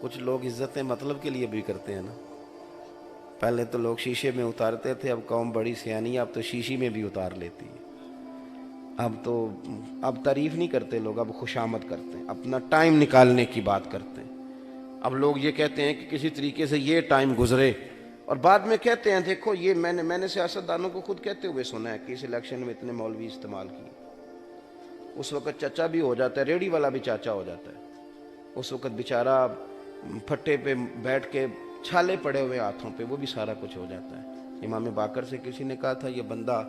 کچھ لوگ عزتیں مطلب کے لیے بھی کرتے ہیں نا. پہلے تو لوگ شیشے میں اتارتے تھے، اب قوم بڑی سیانی ہے، اب تو شیشی میں بھی اتار لیتی ہے. اب تعریف نہیں کرتے لوگ، اب خوشامد کرتے ہیں، اپنا ٹائم نکالنے کی بات کرتے ہیں. اب لوگ یہ کہتے ہیں کہ کسی طریقے سے یہ ٹائم گزرے، اور بعد میں کہتے ہیں دیکھو یہ میں نے سیاستدانوں کو خود کہتے ہوئے سنا ہے کہ اس الیکشن میں اتنے مولوی استعمال کیے. اس وقت چچا بھی ہو جاتا ہے، ریڑھی والا بھی چاچا ہو جاتا ہے. اس وقت بیچارہ پھٹے پہ بیٹھ کے چھالے پڑے ہوئے ہاتھوں پہ، وہ بھی سارا کچھ ہو جاتا ہے. امام باقر سے کسی نے کہا تھا یہ بندہ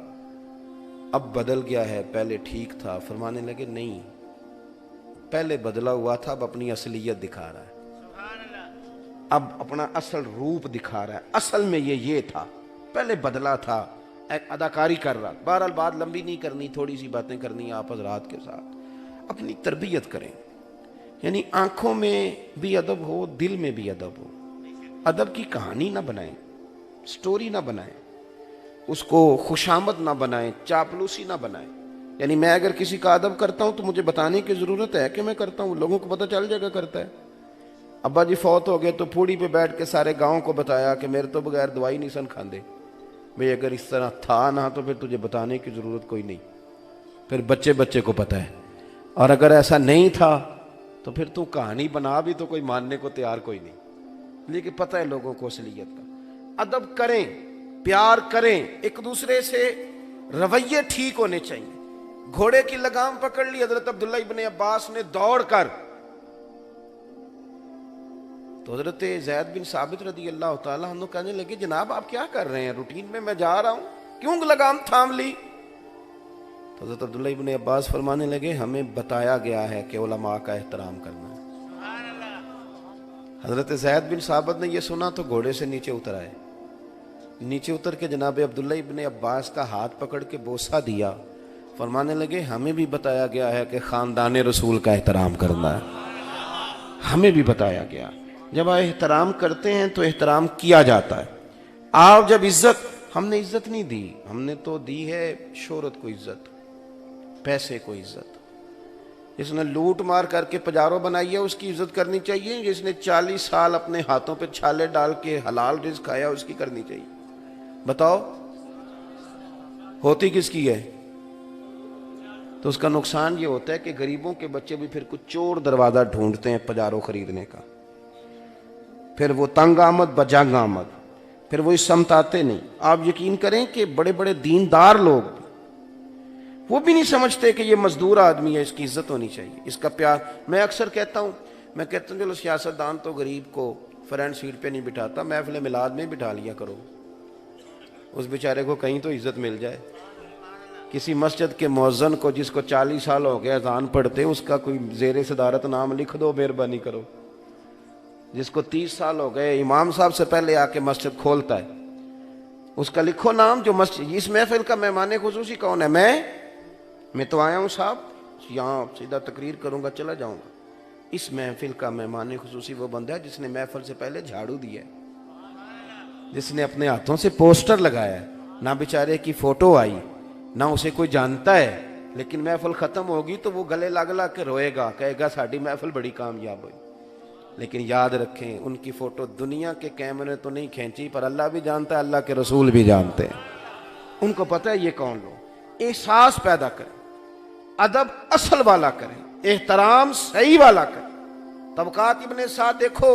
اب بدل گیا ہے، پہلے ٹھیک تھا. فرمانے لگے نہیں، پہلے بدلا ہوا تھا، اب اپنی اصلیت دکھا رہا ہے، اب اپنا اصل روپ دکھا رہا ہے. اصل میں یہ تھا، پہلے بدلا تھا، ایک اداکاری کر رہا. بہرحال بات لمبی نہیں کرنی، تھوڑی سی باتیں کرنی آپ حضرات کے ساتھ. اپنی تربیت کریں، یعنی آنکھوں میں بھی ادب ہو، دل میں بھی ادب ہو. ادب کی کہانی نہ بنائیں، سٹوری نہ بنائیں، اس کو خوشامد نہ بنائیں، چاپلوسی نہ بنائیں. یعنی میں اگر کسی کا ادب کرتا ہوں تو مجھے بتانے کی ضرورت ہے کہ میں کرتا ہوں، لوگوں کو پتہ چل جائے گا کرتا ہے. ابا جی فوت ہو گئے تو پھوڑی پہ بیٹھ کے سارے گاؤں کو بتایا کہ میرے تو بغیر دوائی نہیں سن کھاندے. بھئی اگر اس طرح تھا نہ تو پھر تجھے بتانے کی ضرورت کوئی نہیں، پھر بچے کو پتہ ہے. اور اگر ایسا نہیں تھا تو پھر تو کہانی بنا بھی تو کوئی ماننے کو تیار کوئی نہیں، لیکن پتہ ہے لوگوں کو اصلیت کا. ادب کریں، پیار کریں، ایک دوسرے سے رویے ٹھیک ہونے چاہیے. گھوڑے کی لگام پکڑ لی حضرت عبداللہ ابن عباس نے دوڑ کر، تو حضرت زید بن ثابت رضی اللہ تعالیٰ عنہ کہنے لگے جناب آپ کیا کر رہے ہیں، روٹین میں جا رہا ہوں، کیوں لگام تھام لی؟ تو حضرت عبداللہ ابن عباس فرمانے لگے ہمیں بتایا گیا ہے کہ علماء کا احترام کرنا ہے. حضرت زید بن ثابت نے یہ سنا تو گھوڑے سے نیچے اتر آئے. نیچے اتر کے جناب عبداللہ ابن عباس کا ہاتھ پکڑ کے بوسہ دیا. فرمانے لگے ہمیں بھی بتایا گیا ہے کہ خاندان رسول کا احترام کرنا ہے، ہمیں بھی بتایا گیا. جب آپ احترام کرتے ہیں تو احترام کیا جاتا ہے. آپ جب ہم نے عزت نہیں دی، ہم نے تو دی ہے شہرت کو عزت، پیسے کو عزت. جس نے لوٹ مار کر کے پجاروں بنائی ہے اس کی عزت کرنی چاہیے، جس نے 40 سال اپنے ہاتھوں پہ چھالے ڈال کے حلال رزق کھایا اس کی کرنی چاہیے. بتاؤ ہوتی کس کی ہے؟ تو اس کا نقصان یہ ہوتا ہے کہ غریبوں کے بچے بھی پھر کچھ چور دروازہ ڈھونڈتے ہیں پجاروں خریدنے کا، پھر وہ تنگ آمد بجنگ آمد، پھر وہ اس سمت آتے نہیں. آپ یقین کریں کہ بڑے بڑے دیندار لوگ وہ بھی نہیں سمجھتے کہ یہ مزدور آدمی ہے، اس کی عزت ہونی چاہیے، اس کا پیار. میں اکثر کہتا ہوں چلو سیاستدان تو غریب کو فرنٹ سیٹ پہ نہیں بٹھاتا، محفل میلاد میں بٹھا لیا کرو، اس بیچارے کو کہیں تو عزت مل جائے. کسی مسجد کے مؤذن کو جس کو 40 سال ہو گئے اذان پڑھتے، اس کا کوئی زیر صدارت نام لکھ دو، مہربانی کرو. جس کو 30 سال ہو گئے امام صاحب سے پہلے آ کے مسجد کھولتا ہے، اس کا لکھو نام. جو مسجد اس محفل کا مہمان خصوصی کون ہے؟ میں تو آیا ہوں صاحب، یہاں سیدھا تقریر کروں گا چلا جاؤں گا. اس محفل کا مہمان خصوصی وہ بندہ ہے جس نے محفل سے پہلے جھاڑو دیا ہے، جس نے اپنے ہاتھوں سے پوسٹر لگایا ہے. نہ بیچارے کی فوٹو آئی، نہ اسے کوئی جانتا ہے، لیکن محفل ختم ہوگی تو وہ گلے لگ کے روئے گا، کہے گا ساڈی محفل بڑی کامیاب ہوئی. لیکن یاد رکھیں ان کی فوٹو دنیا کے کیمرے تو نہیں کھینچی، پر اللہ بھی جانتا ہے، اللہ کے رسول بھی جانتے ہیں، ان کو پتہ ہے یہ کون لوگ. احساس پیدا کریں، ادب اصل والا کریں، احترام صحیح والا کریں. طبقات ابن سعد دیکھو،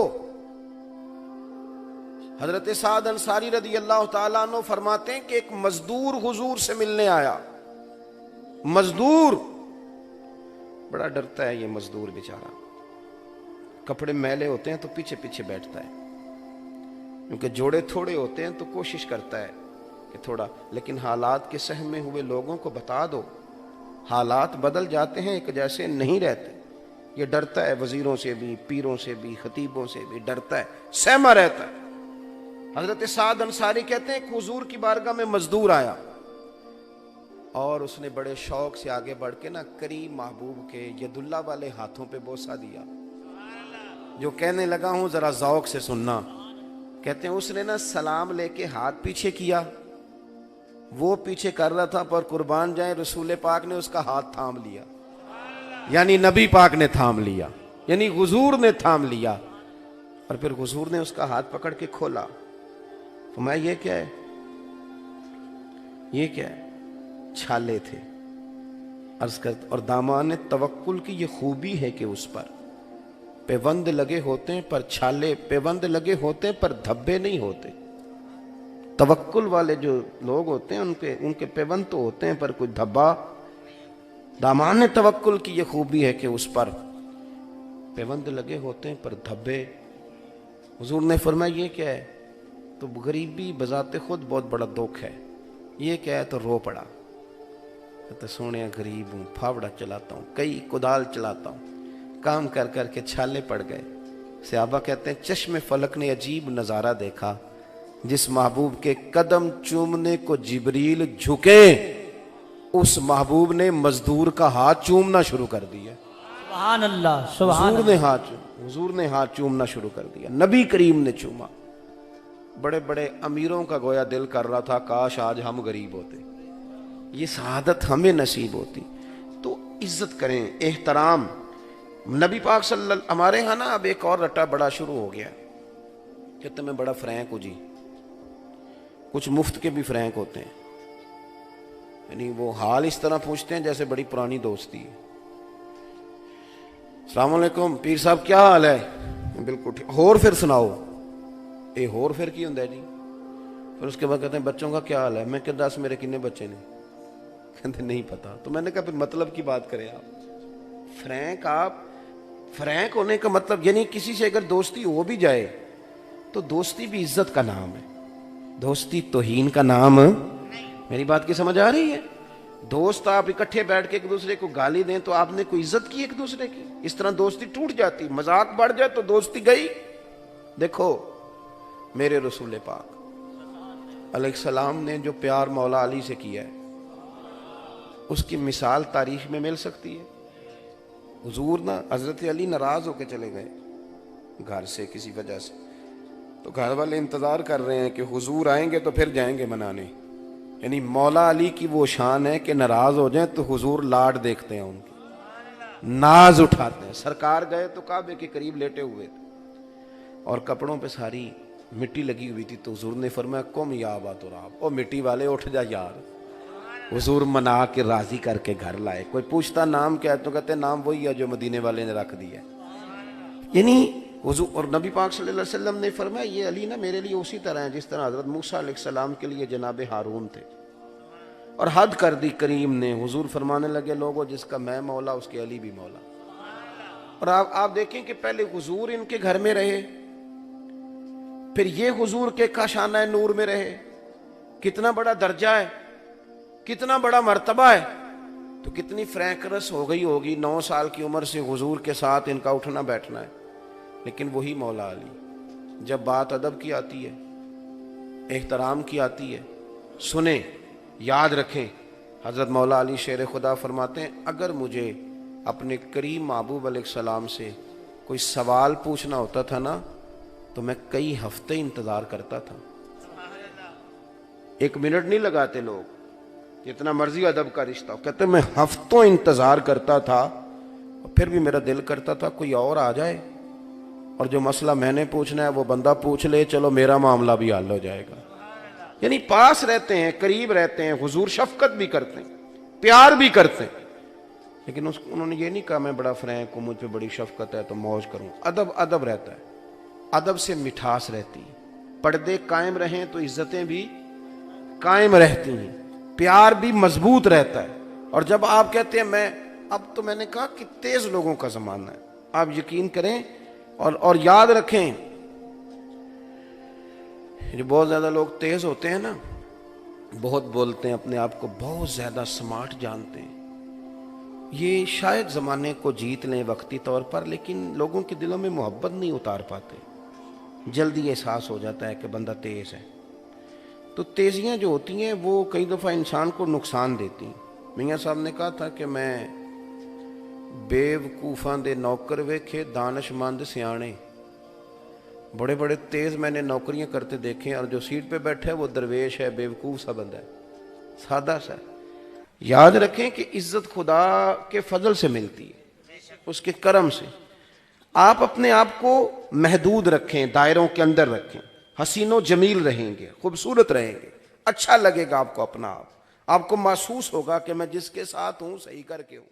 حضرت سعد انصاری رضی اللہ تعالیٰ عنہ فرماتے ہیں کہ ایک مزدور حضور سے ملنے آیا. مزدور بڑا ڈرتا ہے، یہ مزدور بیچارہ، کپڑے میلے ہوتے ہیں تو پیچھے پیچھے بیٹھتا ہے، کیونکہ جوڑے تھوڑے ہوتے ہیں تو کوشش کرتا ہے کہ تھوڑا، لیکن حالات کے سہم میں ہوئے لوگوں کو بتا دو، حالات بدل جاتے ہیں، ایک جیسے نہیں رہتے. یہ ڈرتا ہے وزیروں سے بھی، پیروں سے بھی، خطیبوں سے بھی ڈرتا ہے، سہما رہتا ہے. حضرت سعد انصاری کہتے ہیں کہ حضور کی بارگاہ میں مزدور آیا اور اس نے بڑے شوق سے آگے بڑھ کے کریم محبوب کے ید اللہ والے ہاتھوں پہ بوسہ دیا. جو کہنے لگا ہوں ذرا ذوق سے سننا. کہتے ہیں اس نے سلام لے کے ہاتھ پیچھے کیا، وہ پیچھے کر رہا تھا، پر قربان جائیں رسول پاک نے اس کا ہاتھ تھام لیا، یعنی نبی پاک نے تھام لیا، یعنی حضور نے تھام لیا. اور پھر حضور نے اس کا ہاتھ پکڑ کے کھولا، فرمایا یہ کیا ہے؟ یہ کیا ہے؟ چھالے تھے۔ عرض کرتا، اور دامان توکل کی یہ خوبی ہے کہ اس پر پیوند لگے ہوتے ہیں پر چھالے، پیوند لگے ہوتے ہیں پر دھبے نہیں ہوتے۔ توکل والے جو لوگ ہوتے ہیں ان کے پیوند تو ہوتے ہیں پر کوئی دھبا۔ دامان توکل کی یہ خوبی ہے کہ اس پر پیوند لگے ہوتے ہیں پر دھبے۔ حضور نے فرمایا یہ کیا ہے؟ تو غریبی بذات خود بہت بڑا دکھ ہے۔ یہ کیا ہے؟ تو رو پڑا، کہتا سونے غریب ہوں، پھاوڑا چلاتا ہوں، کئی کدال چلاتا ہوں، کام کر کر کے چھالے پڑ گئے۔ صحابہ کہتے ہیں چشم فلک نے عجیب نظارہ دیکھا، جس محبوب کے قدم چومنے کو جبریل جھکے، اس محبوب نے مزدور کا ہاتھ چومنا شروع کر دیا۔ سبحان اللہ، سبحان اللہ۔ حضور نے ہاتھ چومنا شروع کر دیا، نبی کریم نے چوما۔ بڑے بڑے امیروں کا گویا دل کر رہا تھا کاش آج ہم غریب ہوتے، یہ سعادت ہمیں نصیب ہوتی۔ تو عزت کریں، احترام۔ نبی پاک صلی اللہ علیہ وسلم، ہمارے ہاں نا اب ایک اور رٹا بڑا شروع ہو گیا، کہتے میں بڑا فرینک ہوں جی۔ کچھ مفت کے بھی فرینک ہوتے ہیں، یعنی وہ حال اس طرح پوچھتے ہیں جیسے بڑی پرانی دوستی ہے۔ السلام علیکم پیر صاحب کیا حال ہے؟ بالکل ٹھیک، ہور پھر سناؤ۔ اے ہور پھر کی ہوں ہے جی؟ پھر اس کے بعد کہتے ہیں بچوں کا کیا حال ہے؟ میں کہ 10 میرے کتنے بچے نے؟ کہتے نہیں پتا۔ تو میں نے کہا پھر مطلب کی بات کریں آپ۔ فرینک ہونے کا مطلب یعنی کسی سے اگر دوستی ہو بھی جائے تو دوستی بھی عزت کا نام ہے، دوستی توہین کا نام۔ میری بات کی سمجھ آ رہی ہے؟ دوست آپ اکٹھے بیٹھ کے ایک دوسرے کو گالی دیں تو آپ نے کوئی عزت کی ایک دوسرے کی؟ اس طرح دوستی ٹوٹ جاتی، مذاق بڑھ جائے تو دوستی گئی۔ دیکھو میرے رسول پاک علیہ السلام نے جو پیار مولا علی سے کیا ہے اس کی مثال تاریخ میں مل سکتی ہے؟ حضور نا حضرت علی ناراض ہو کے چلے گئے گھر سے کسی وجہ سے، تو گھر والے انتظار کر رہے ہیں کہ حضور آئیں گے تو پھر جائیں گے منانے۔ یعنی مولا علی کی وہ شان ہے کہ ناراض ہو جائیں تو حضور لاڈ دیکھتے ہیں، ان کی ناز اٹھاتے ہیں۔ سرکار گئے تو کعبے کے قریب لیٹے ہوئے تھے اور کپڑوں پہ ساری مٹی لگی ہوئی تھی، تو حضور نے فرمایا قم یا ابا تراب، او مٹی والے اٹھ جا یار۔ حضور منا کے راضی کر کے گھر لائے۔ کوئی پوچھتا نام کیا ہے تو کہتے نام وہی ہے جو مدینے والے نے رکھ دیا۔ یعنی حضور اور نبی پاک صلی اللہ علیہ وسلم نے فرمایا یہ علی نا میرے لیے اسی طرح ہے جس طرح حضرت موسیٰ علیہ السلام کے لیے جناب ہارون تھے، اور حد کر دی کریم نے۔ حضور فرمانے لگے لوگوں جس کا میں مولا اس کے علی بھی مولا۔ اور آپ دیکھیں کہ پہلے حضور ان کے گھر میں رہے، پھر یہ حضور کے کاشانہ نور میں رہے، کتنا بڑا درجہ ہے، کتنا بڑا مرتبہ ہے۔ تو کتنی فرینکنس ہو گئی ہوگی، 9 سال کی عمر سے حضور کے ساتھ ان کا اٹھنا بیٹھنا ہے، لیکن وہی مولا علی۔ جب بات ادب کی آتی ہے، احترام کی آتی ہے، سنیں، یاد رکھیں۔ حضرت مولا علی شیر خدا فرماتے ہیں اگر مجھے اپنے کریم محبوب علیہ السلام سے کوئی سوال پوچھنا ہوتا تھا نا تو میں کئی ہفتے انتظار کرتا تھا۔ 1 منٹ نہیں لگاتے لوگ، جتنا مرضی ادب کا رشتہ ہو، کہتے میں ہفتوں انتظار کرتا تھا، اور پھر بھی میرا دل کرتا تھا کوئی اور آ جائے اور جو مسئلہ میں نے پوچھنا ہے وہ بندہ پوچھ لے، چلو میرا معاملہ بھی حل ہو جائے گا۔ یعنی پاس رہتے ہیں، قریب رہتے ہیں، حضور شفقت بھی کرتے ہیں، پیار بھی کرتے ہیں، لیکن انہوں نے یہ نہیں کہا میں بڑا فرینک ہوں، مجھ پہ بڑی شفقت ہے تو موج کروں۔ ادب رہتا ہے، ادب سے مٹھاس رہتی ہے، پردے قائم رہیں تو عزتیں بھی قائم رہتی ہیں، پیار بھی مضبوط رہتا ہے۔ اور جب آپ کہتے ہیں اب تو میں نے کہا کہ تیز لوگوں کا زمانہ ہے، آپ یقین کریں اور یاد رکھیں، جو بہت زیادہ لوگ تیز ہوتے ہیں نا، بہت بولتے ہیں، اپنے آپ کو بہت زیادہ سمارٹ جانتے ہیں، یہ شاید زمانے کو جیت لیں وقتی طور پر، لیکن لوگوں کے دلوں میں محبت نہیں اتار پاتے، جلدی احساس ہو جاتا ہے کہ بندہ تیز ہے۔ تو تیزیاں جو ہوتی ہیں وہ کئی دفعہ انسان کو نقصان دیتی ہیں۔ میاں صاحب نے کہا تھا کہ میں بیوقوفاں دے نوکر ویکھے دانش مند سیانے، بڑے بڑے تیز میں نے نوکریاں کرتے دیکھے، اور جو سیٹ پہ بیٹھا ہے وہ درویش ہے، بیوقوف سا بندہ ہے، سادہ سا۔ یاد رکھیں کہ عزت خدا کے فضل سے ملتی ہے، اس کے کرم سے۔ آپ اپنے آپ کو محدود رکھیں، دائروں کے اندر رکھیں، حسین و جمیل رہیں گے، خوبصورت رہیں گے، اچھا لگے گا آپ کو اپنا آپ کو محسوس ہوگا کہ میں جس کے ساتھ ہوں صحیح کر کے ہوں.